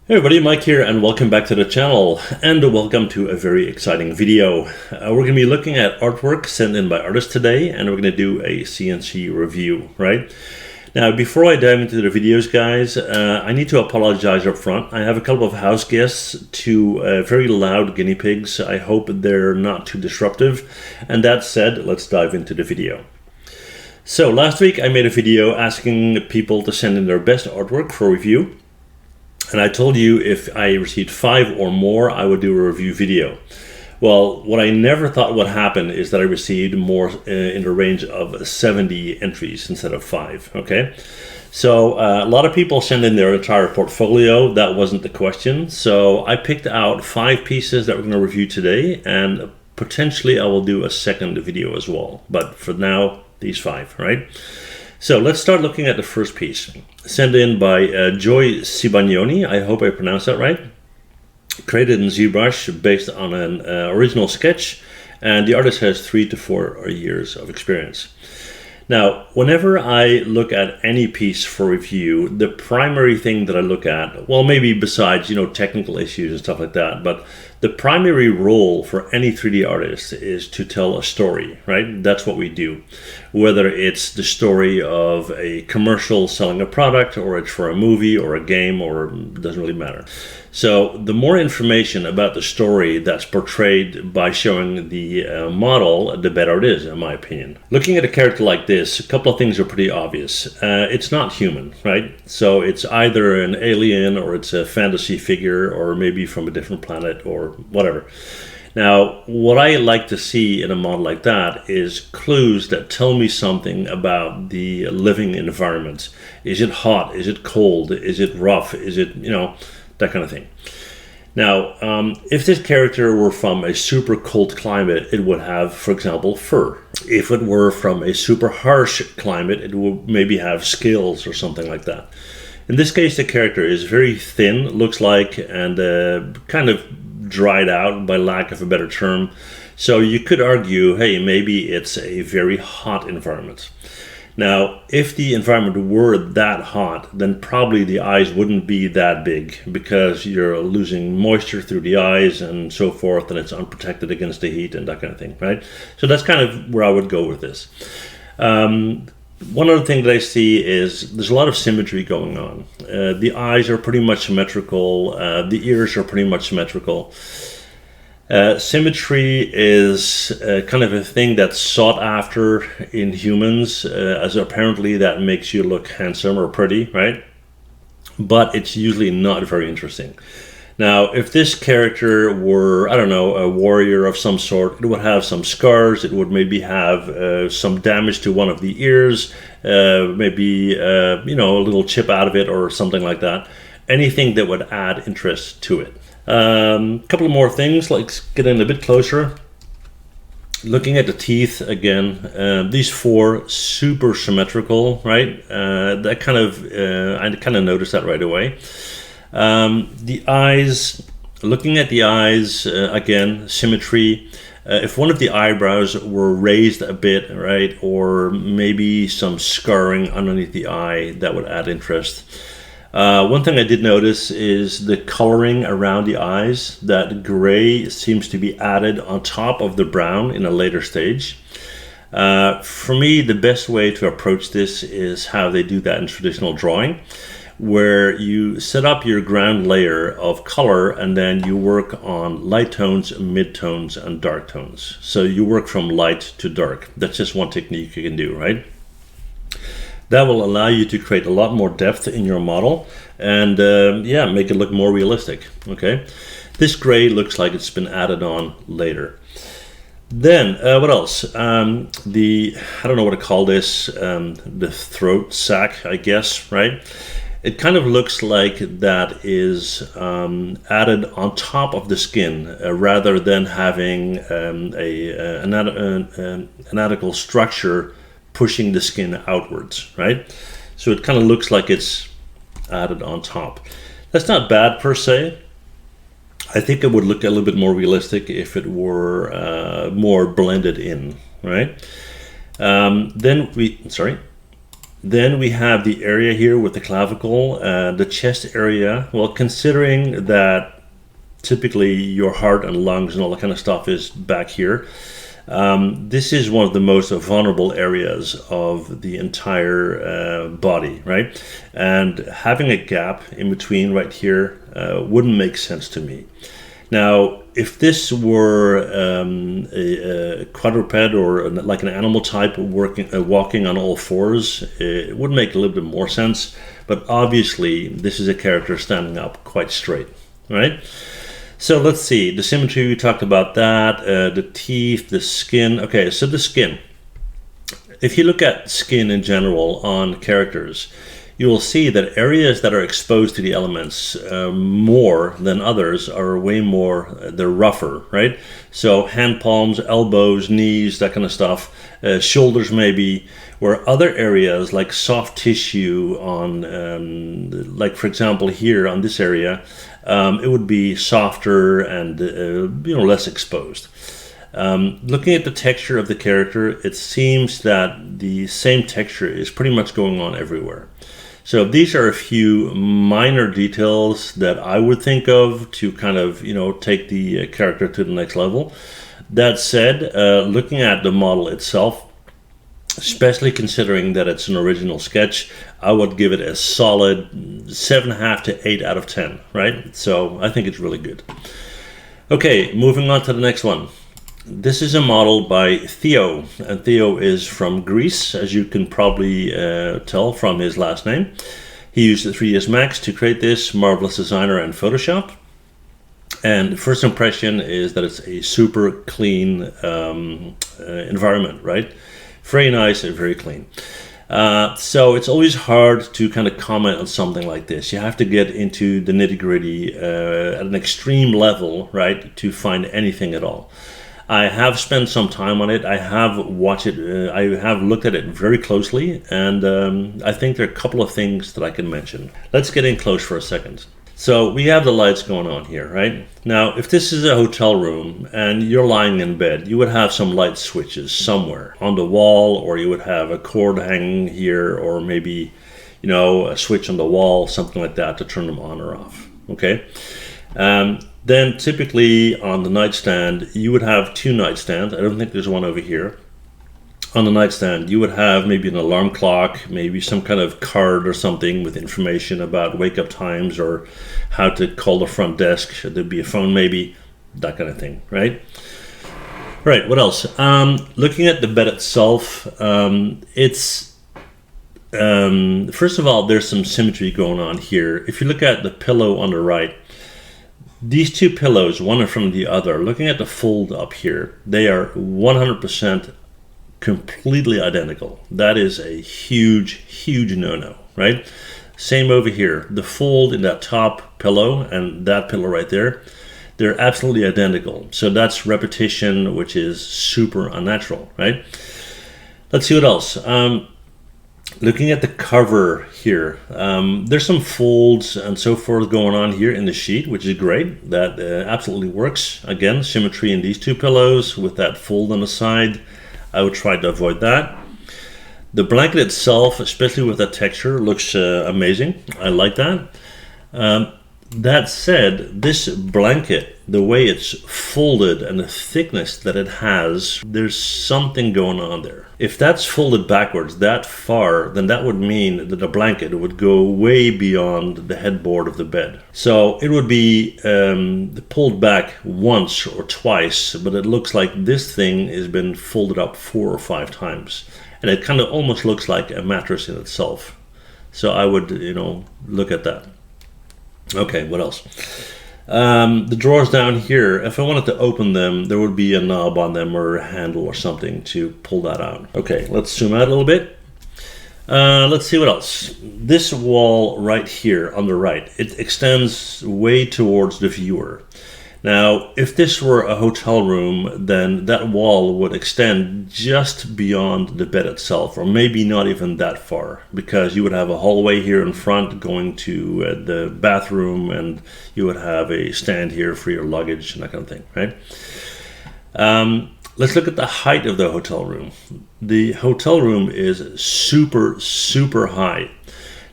Hey everybody, Mike here and welcome back to the channel and welcome to a very exciting video. We're going to be looking at artwork sent in by artists today and we're going to do a CNC review, right? Now before I dive into the videos guys, I need to apologize up front. I have a couple of house guests, two very loud guinea pigs. I hope they're not too disruptive. And that said, let's dive into the video. So last week I made a video asking people to send in their best artwork for review. And I told you if I received 5 or more, I would do a review video. Well, what I never thought would happen is that I received more in the range of 70 entries instead of 5, okay? So a lot of people send in their entire portfolio. That wasn't the question. So I picked out 5 pieces that we're going to review today, and potentially I will do a second video as well. But for now, these 5, right? So let's start looking at the first piece, sent in by Joy Sibanyoni. I hope I pronounced that right. Created in ZBrush based on an original sketch, and the artist has 3 to 4 years of experience. Now, whenever I look at any piece for review, the primary thing that I look at, well, maybe besides, technical issues and stuff like that, but the primary role for any 3D artist is to tell a story, right? That's what we do. Whether it's the story of a commercial selling a product, or it's for a movie or a game, or it doesn't really matter. So the more information about the story that's portrayed by showing the model, the better it is, in my opinion. Looking at a character like this, a couple of things are pretty obvious. It's not human, right? So it's either an alien, or it's a fantasy figure, or maybe from a different planet, or whatever. Now, what I like to see in a model like that is clues that tell me something about the living environment. Is it hot? Is it cold? Is it rough? Is it, that kind of thing. Now, if this character were from a super cold climate, it would have, for example, fur. If it were from a super harsh climate, it would maybe have scales or something like that. In this case, the character is very thin, looks like, and kind of dried out, by lack of a better term. So you could argue, hey, maybe it's a very hot environment. Now, if the environment were that hot, then probably the eyes wouldn't be that big, because you're losing moisture through the eyes and so forth, and it's unprotected against the heat and that kind of thing, right? So that's kind of where I would go with this. One other thing that I see is there's a lot of symmetry going on. The eyes are pretty much symmetrical. The ears are pretty much symmetrical. Symmetry is kind of a thing that's sought after in humans, as apparently that makes you look handsome or pretty, right? But it's usually not very interesting. Now, if this character were, I don't know, a warrior of some sort, it would have some scars, it would maybe have some damage to one of the ears, maybe, a little chip out of it or something like that. Anything that would add interest to it. A couple of more things, let's get in a bit closer. Looking at the teeth again, these 4 super symmetrical, right? I kind of noticed that right away. The eyes, looking at the eyes, again, symmetry. If one of the eyebrows were raised a bit, right, or maybe some scarring underneath the eye, that would add interest. One thing I did notice is the coloring around the eyes. That gray seems to be added on top of the brown in a later stage. For me, the best way to approach this is how they do that in traditional drawing, where you set up your ground layer of color and then you work on light tones, midtones, and dark tones. So you work from light to dark. That's just one technique you can do, right? That will allow you to create a lot more depth in your model and make it look more realistic, okay? This gray looks like it's been added on later. Then, what else? I don't know what to call this, the throat sac, I guess, right? It kind of looks like that is added on top of the skin rather than having an anatomical structure pushing the skin outwards, right? So it kind of looks like it's added on top. That's not bad per se. I think it would look a little bit more realistic if it were more blended in, right? Then we have the area here with the clavicle, the chest area. Well, considering that typically your heart and lungs and all that kind of stuff is back here, this is one of the most vulnerable areas of the entire body, right? And having a gap in between right here wouldn't make sense to me. Now, if this were a quadruped or like an animal type walking on all fours, it would make a little bit more sense. But obviously, this is a character standing up quite straight, right? So let's see, the symmetry, we talked about that, the teeth, the skin. Okay, so the skin. If you look at skin in general on characters, you will see that areas that are exposed to the elements more than others are way more, they're rougher, right? So hand palms, elbows, knees, that kind of stuff, shoulders maybe, where other areas like soft tissue on, like for example here on this area, it would be softer and less exposed. Looking at the texture of the character, it seems that the same texture is pretty much going on everywhere. So these are a few minor details that I would think of to kind of, take the character to the next level. That said, looking at the model itself, especially considering that it's an original sketch, I would give it a solid 7.5 to 8 out of 10, right? So I think it's really good. Okay, moving on to the next one. This is a model by Theo, and Theo is from Greece, as you can probably tell from his last name. He used the 3ds Max to create this, marvelous designer and Photoshop. And the first impression is that it's a super clean environment, right? Very nice and very clean. So it's always hard to kind of comment on something like this. You have to get into the nitty-gritty at an extreme level, right, to find anything at all. I have spent some time on it. I have watched it. I have looked at it very closely, and I think there are a couple of things that I can mention. Let's get in close for a second. So we have the lights going on here, right? Now, if this is a hotel room and you're lying in bed, you would have some light switches somewhere on the wall, or you would have a cord hanging here, or maybe, a switch on the wall, something like that to turn them on or off, okay? Then typically on the nightstand, you would have 2 nightstands. I don't think there's one over here. On the nightstand, you would have maybe an alarm clock, maybe some kind of card or something with information about wake-up times or how to call the front desk. Should there be a phone maybe? That kind of thing, right? Right, what else? Looking at the bed itself, it's... first of all, there's some symmetry going on here. If you look at the pillow on the right, these 2 pillows, one in front of the other, looking at the fold up here, they are 100% completely identical. That is a huge, huge no-no, right? Same over here. The fold in that top pillow and that pillow right there, they're absolutely identical. So that's repetition, which is super unnatural, right? Let's see what else. Looking at the cover here, there's some folds and so forth going on here in the sheet, which is great. That absolutely works. Again, symmetry in these 2 pillows with that fold on the side. I would try to avoid that. The blanket itself, especially with that texture, looks amazing. I like that. That said, this blanket, the way it's folded and the thickness that it has, there's something going on there. If that's folded backwards that far, then that would mean that the blanket would go way beyond the headboard of the bed. So it would be pulled back once or twice, but it looks like this thing has been folded up 4 or 5 times. And it kind of almost looks like a mattress in itself. So I would, look at that. Okay, what else? The drawers down here, if I wanted to open them, there would be a knob on them or a handle or something to pull that out. Okay, let's zoom out a little bit. Let's see what else. This wall right here on the right, it extends way towards the viewer. Now, if this were a hotel room, then that wall would extend just beyond the bed itself, or maybe not even that far, because you would have a hallway here in front going to the bathroom, and you would have a stand here for your luggage and that kind of thing, right? let's look at the height of the hotel room. The hotel room is super, super high.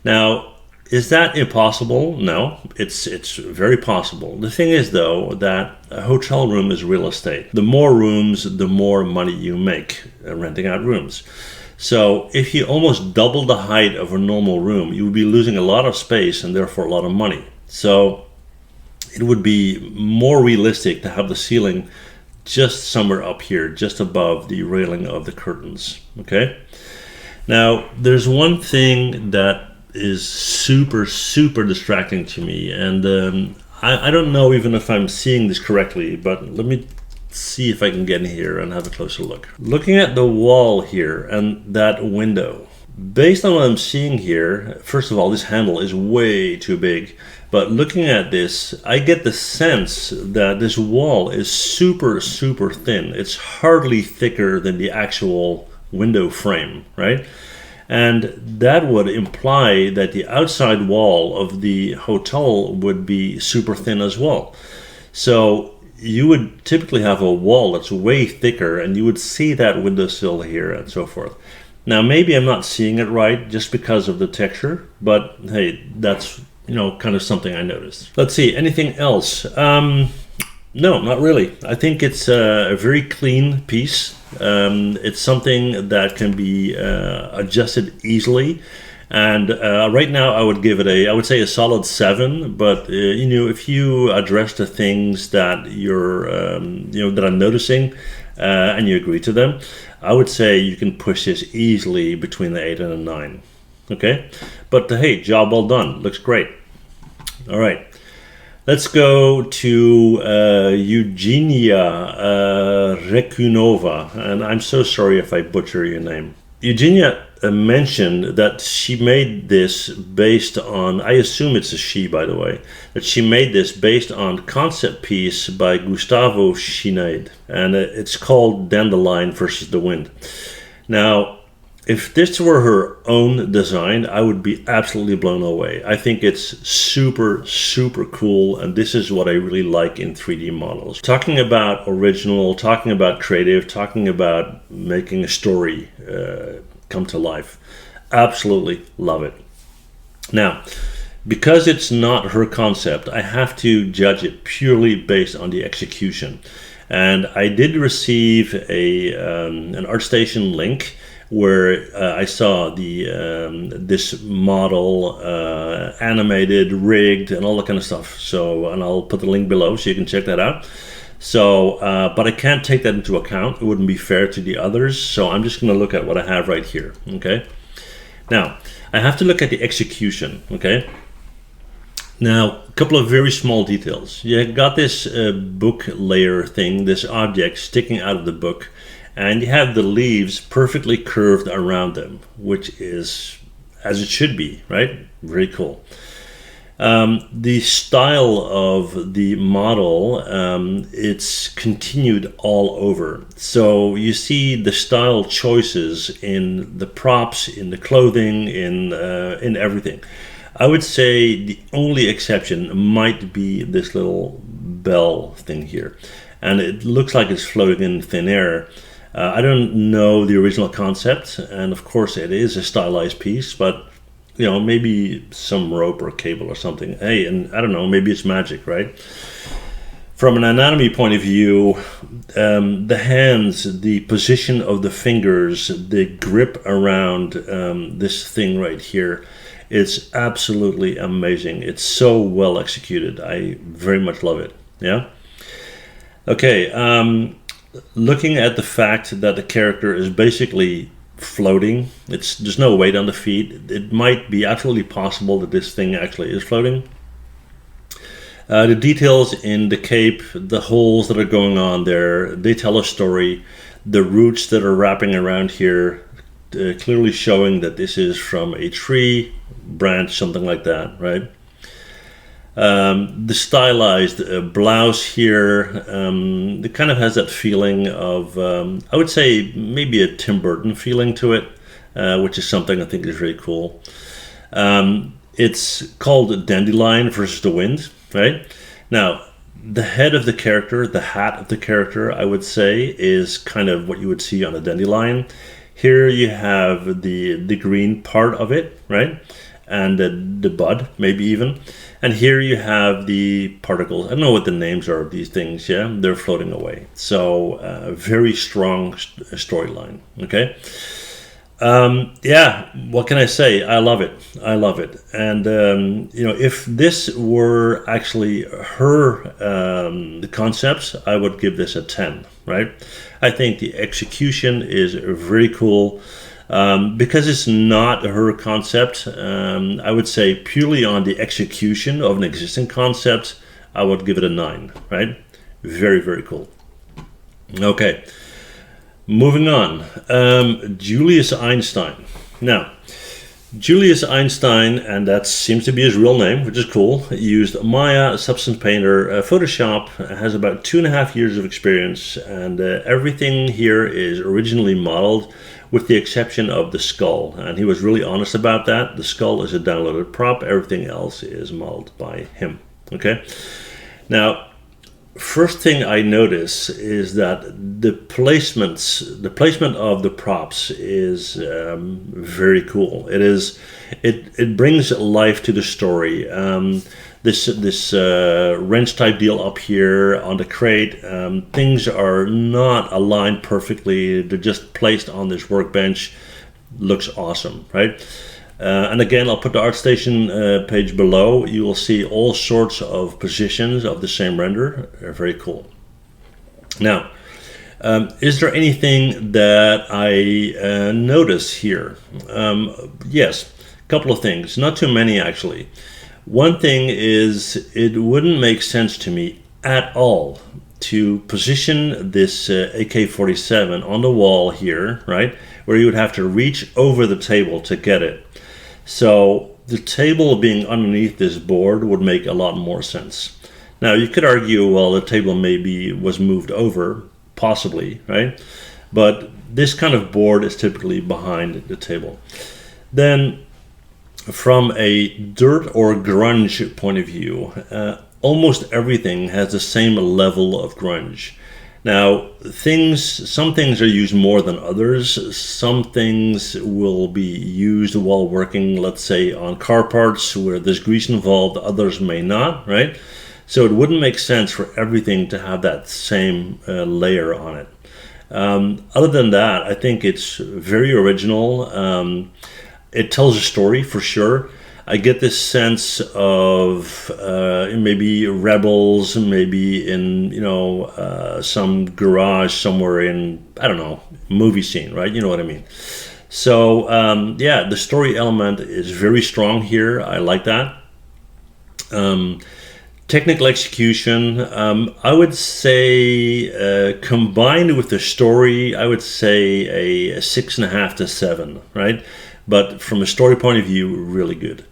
Now, is that impossible? No, it's very possible. The thing is, though, that a hotel room is real estate. The more rooms, the more money you make renting out rooms. So if you almost double the height of a normal room, you would be losing a lot of space and therefore a lot of money. So it would be more realistic to have the ceiling just somewhere up here, just above the railing of the curtains. Okay. Now, there's one thing that is super, super distracting to me, and I don't know even if I'm seeing this correctly, but let me see if I can get in here and have a closer look. Looking at the wall here and that window, based on what I'm seeing here, first of all, this handle is way too big. But looking at this, I get the sense that this wall is super, super thin. It's hardly thicker than the actual window frame, right? And that would imply that the outside wall of the hotel would be super thin as well. So you would typically have a wall that's way thicker, and you would see that windowsill here and so forth. Now, maybe I'm not seeing it right just because of the texture, but hey, that's kind of something I noticed. Let's see, anything else? No, not really. I think it's a very clean piece. It's something that can be adjusted easily. And right now I would give it I would say a solid 7, but if you address the things that that I'm noticing and you agree to them, I would say you can push this easily between the 8 and a 9. Okay, but hey, job well done. Looks great. All right, let's go to Eugenia Rechkunova, and I'm so sorry if I butcher your name. Eugenia mentioned that she made this based on, I assume it's a she, by the way, that she made this based on concept piece by Gustavo Sinead, and it's called Dandelion versus the Wind. Now, if this were her own design, I would be absolutely blown away. I think it's super, super cool, and this is what I really like in 3D models. Talking about original, talking about creative, talking about making a story come to life. Absolutely love it. Now, because it's not her concept, I have to judge it purely based on the execution. And I did receive an ArtStation link where I saw this model animated, rigged, and all that kind of stuff. So, and I'll put the link below so you can check that out. So, but I can't take that into account. It wouldn't be fair to the others. So I'm just going to look at what I have right here. Okay. Now, I have to look at the execution. Okay. Now, a couple of very small details. You got this book layer thing, this object sticking out of the book. And you have the leaves perfectly curved around them, which is as it should be, right? Very cool. The style of the model, it's continued all over. So you see the style choices in the props, in the clothing, in everything. I would say the only exception might be this little bell thing here. And it looks like it's floating in thin air. I don't know the original concept, and of course it is a stylized piece, but maybe some rope or cable or something. Hey, and I don't know, maybe it's magic, right? From an anatomy point of view, the hands, the position of the fingers, the grip around this thing right here, it's absolutely amazing. It's so well executed. I very much love it. Yeah. Okay. Looking at the fact that the character is basically floating, there's no weight on the feet. It might be absolutely possible that this thing actually is floating. The details in the cape, the holes that are going on there, they tell a story. The roots that are wrapping around here, clearly showing that this is from a tree, branch, something like that, right? The stylized blouse here, it kind of has that feeling of, I would say maybe a Tim Burton feeling to it, which is something I think is really cool. It's called Dandelion versus the Wind, right? Now, The head of the character, the hat of the character, I would say, is kind of what you would see on a dandelion. Here you have the green part of it, right? And the bud, maybe even. And here you have the particles. I don't know what the names are of these things, yeah? They're floating away. So, very strong storyline, okay? Yeah, what can I say? I love it. I love it. And, if this were actually her concepts, I would give this a 10, right? I think the execution is very cool. Because it's not her concept, I would say purely on the execution of an existing concept, I would give it a 9, right? Very, very cool. Okay. Moving on, Julius Einstein. Now, Julius Einstein, and that seems to be his real name, which is cool, used Maya, Substance Painter, Photoshop, has about 2.5 years of experience, and everything here is originally modeled with the exception of the skull, and he was really honest about that. The skull is a downloaded prop, everything else is modeled by him, okay? Now, first thing I notice is that the placement of the props is very cool. It brings life to the story. This wrench type deal up here on the crate, things are not aligned perfectly. They're just placed on this workbench. Looks awesome, right? And again, I'll put the ArtStation page below. You will see all sorts of positions of the same render. They're very cool. Now, is there anything that I notice here? Yes, a couple of things. Not too many, actually. One thing is, it wouldn't make sense to me at all to position this AK-47 on the wall here, right, where you would have to reach over the table to get it. So the table being underneath this board would make a lot more sense. Now you could argue, well, the table maybe was moved over, possibly, right? But this kind of board is typically behind the table. Then from a dirt or grunge point of view, almost everything has the same level of grunge. Now, some things are used more than others. Some things will be used while working, let's say, on car parts where there's grease involved, others may not, right? So it wouldn't make sense for everything to have that same layer on it. Other than that, I think it's very original. It tells a story for sure. I get this sense of maybe rebels, maybe in some garage somewhere in, I don't know, movie scene, right? You know what I mean. So yeah, the story element is very strong here. I like that. Technical execution, I would say combined with the story, I would say a 6.5 to 7, right? But from a story point of view, really good.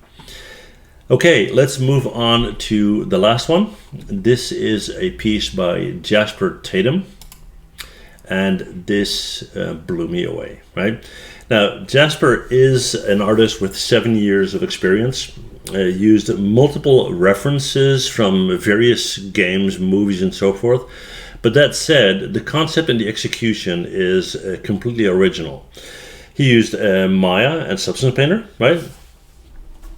Okay, let's move on to the last one. This is a piece by Jasper Tatum, and this blew me away, right? Now, Jasper is an artist with 7 years of experience, used multiple references from various games, movies, and so forth. But that said, the concept and the execution is completely original. He used Maya and Substance Painter, right?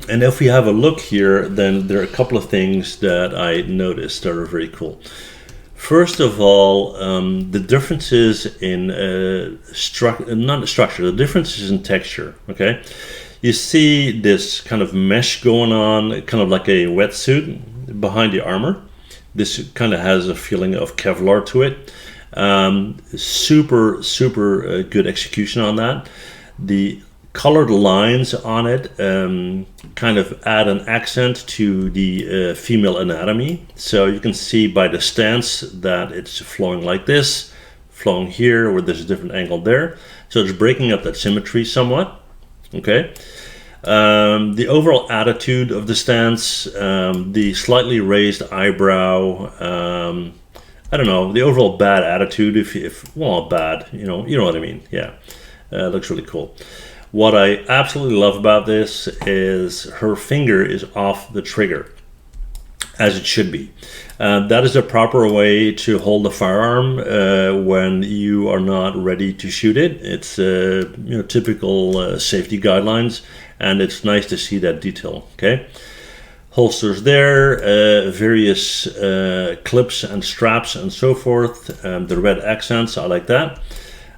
And if we have a look here, then there are a couple of things that I noticed that are very cool. First of all, the differences in not structure, the differences in texture, okay? You see this kind of mesh going on, kind of like a wetsuit behind the armor. This kind of has a feeling of Kevlar to it. Super good execution on that. The colored lines on it kind of add an accent to the female anatomy. So you can see by the stance that it's flowing like this, flowing here, where there's a different angle there. So it's breaking up that symmetry somewhat. Okay. The overall attitude of the stance, the slightly raised eyebrow, I don't know, the overall bad attitude, bad, you know what I mean. Yeah, it looks really cool. What I absolutely love about this is her finger is off the trigger. as it should be. That is a proper way to hold the firearm when you are not ready to shoot it. It's typical safety guidelines, and it's nice to see that detail. Okay, holsters there, various clips and straps and so forth. The red accents, I like that.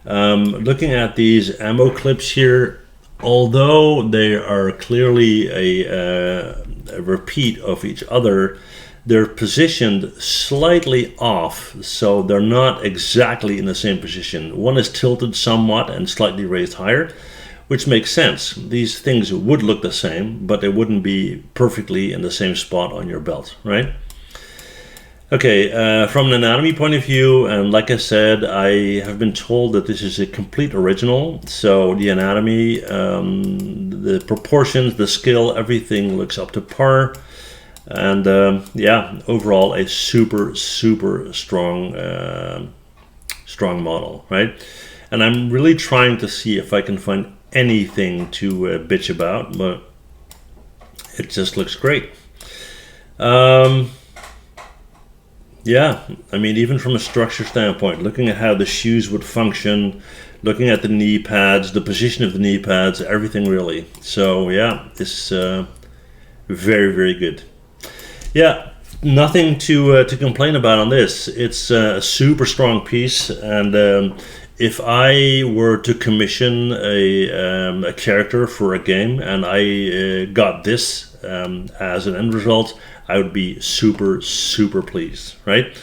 Looking at these ammo clips here, although they are clearly a repeat of each other, they're positioned slightly off, so they're not exactly in the same position. One is tilted somewhat and slightly raised higher, which makes sense. These things would look the same, but they wouldn't be perfectly in the same spot on your belt, right? Okay, from an anatomy point of view, and like I said, I have been told that this is a complete original. So the anatomy, the proportions, the scale, everything looks up to par. And yeah, overall a super strong model, right? And I'm really trying to see if I can find anything to bitch about, but it just looks great. Yeah, I mean, even from a structure standpoint, looking at how the shoes would function, looking at the knee pads, the position of the knee pads, everything really. So yeah, this is very good. Yeah, nothing to complain about on this. It's a super strong piece, and if I were to commission a character for a game and I got this as an end result, I would be super pleased, right?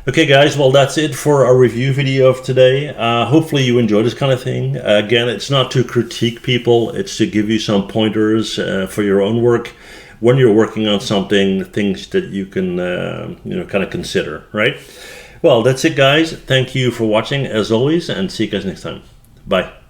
Okay guys, well that's it for our review video of today. Hopefully you enjoy this kind of thing. Again, it's not to critique people, it's to give you some pointers for your own work when you're working on something, things that you can kind of consider, right? Well, that's it guys. Thank you for watching as always, and see you guys next time. Bye.